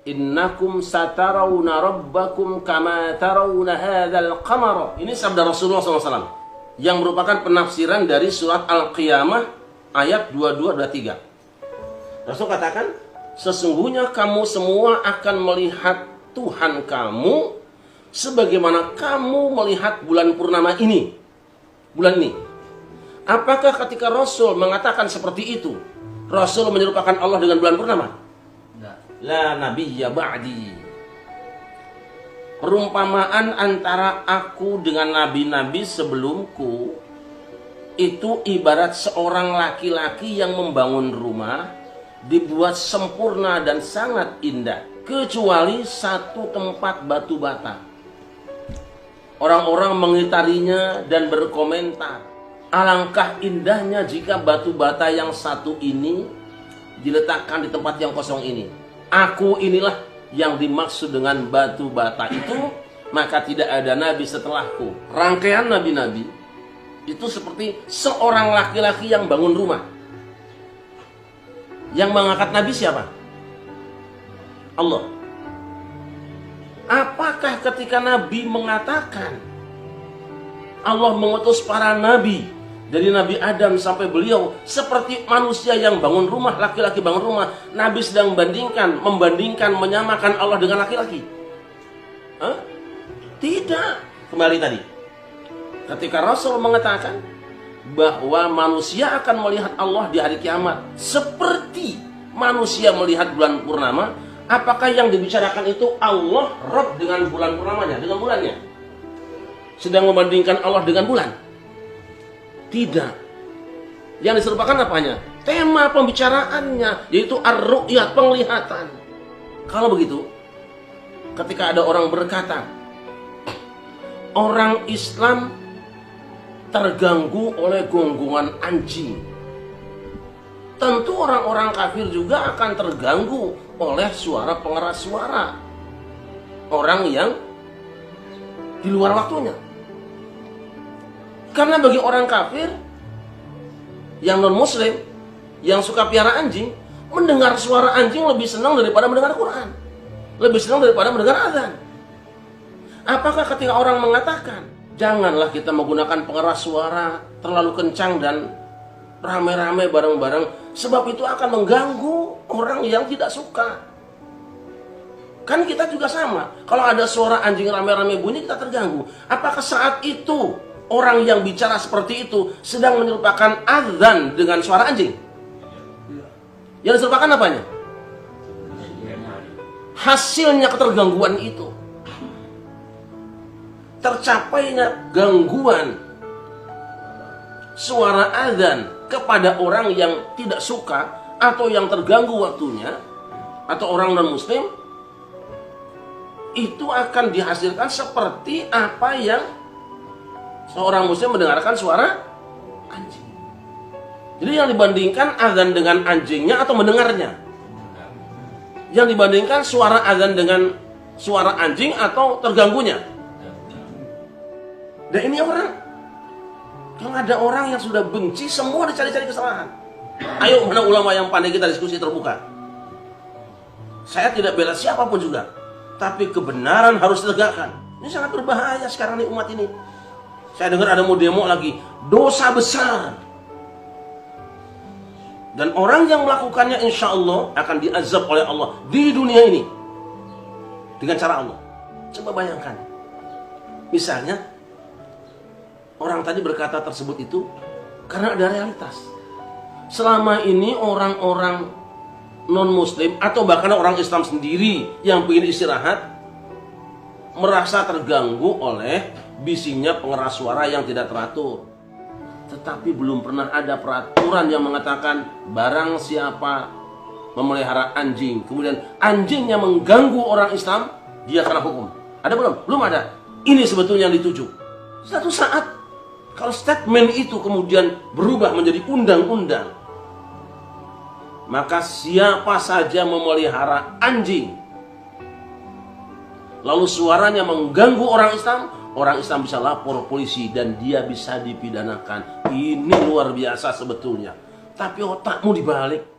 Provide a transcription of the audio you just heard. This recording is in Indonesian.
innakum satarawna rabbakum kama tarawna hadzal qamara. Ini sabda Rasulullah SAW yang merupakan penafsiran dari surat Al-Qiyamah ayat 22-23. Rasul katakan, sesungguhnya kamu semua akan melihat Tuhan kamu sebagaimana kamu melihat bulan purnama ini. Bulan ini. Apakah ketika Rasul mengatakan seperti itu, Rasul menyerupakan Allah dengan bulan purnama? La nabiyya ba'di. Perumpamaan antara aku dengan nabi-nabi sebelumku itu ibarat seorang laki-laki yang membangun rumah dibuat sempurna dan sangat indah, kecuali satu tempat batu bata. Orang-orang mengitarinya dan berkomentar, alangkah indahnya jika batu bata yang satu ini diletakkan di tempat yang kosong ini. Aku inilah yang dimaksud dengan batu bata itu, maka tidak ada nabi setelahku. Rangkaian nabi-nabi itu seperti seorang laki-laki yang bangun rumah. Yang mengangkat nabi siapa? Allah. Apakah ketika nabi mengatakan Allah mengutus para nabi dari Nabi Adam sampai beliau seperti manusia yang bangun rumah, laki-laki bangun rumah, nabi sedang membandingkan, menyamakan Allah dengan laki-laki? Tidak. Kembali tadi, ketika Rasul mengatakan bahwa manusia akan melihat Allah di hari kiamat seperti manusia melihat bulan purnama, apakah yang dibicarakan itu Allah Rabb dengan bulan purnamanya, dengan bulannya? Sedang membandingkan Allah dengan bulan? Tidak. Yang diserupakan apanya? Tema pembicaraannya, yaitu ar-ru'yah, penglihatan. Kalau begitu, ketika ada orang berkata, orang Islam terganggu oleh gonggongan anjing, tentu orang-orang kafir juga akan terganggu oleh suara pengeras suara orang yang di luar waktunya. Karena bagi orang kafir yang non-muslim, yang suka piara anjing, mendengar suara anjing lebih senang daripada mendengar Quran, lebih senang daripada mendengar azan. Apakah ketika orang mengatakan, janganlah kita menggunakan pengeras suara terlalu kencang dan rame-rame bareng-bareng, sebab itu akan mengganggu orang yang tidak suka. Kan kita juga sama. Kalau ada suara anjing rame-rame bunyi, kita terganggu. Apakah saat itu orang yang bicara seperti itu sedang menyerupakan azan dengan suara anjing? Yang diserupakan apanya? Hasilnya ketergangguan itu. Tercapainya gangguan suara azan kepada orang yang tidak suka atau yang terganggu waktunya, atau orang non-muslim, itu akan dihasilkan seperti apa yang seorang muslim mendengarkan suara anjing. Jadi yang dibandingkan azan dengan anjingnya atau mendengarnya? Yang dibandingkan suara azan dengan suara anjing atau terganggunya? Dan ini orang, kalau ada orang yang sudah benci, semua dicari-cari kesalahan. Ayo, mana ulama yang pandai, kita diskusi terbuka. Saya tidak bela siapapun juga, tapi kebenaran harus ditegakkan. Ini sangat berbahaya sekarang nih umat ini. Saya dengar ada mau demo lagi, dosa besar. Dan orang yang melakukannya insya Allah akan diazab oleh Allah di dunia ini dengan cara Allah. Coba bayangkan, misalnya orang tadi berkata tersebut itu karena ada realitas. Selama ini orang-orang non-muslim atau bahkan orang Islam sendiri yang ingin istirahat merasa terganggu oleh bisingnya pengeras suara yang tidak teratur. Tetapi belum pernah ada peraturan yang mengatakan barang siapa memelihara anjing, kemudian anjingnya mengganggu orang Islam, dia kena hukum. Ada belum? Belum ada. Ini sebetulnya yang dituju. Suatu saat kalau statement itu kemudian berubah menjadi undang-undang, maka siapa saja memelihara anjing lalu suaranya mengganggu orang Islam bisa lapor polisi dan dia bisa dipidanakan. Ini luar biasa sebetulnya. Tapi otakmu dibalik.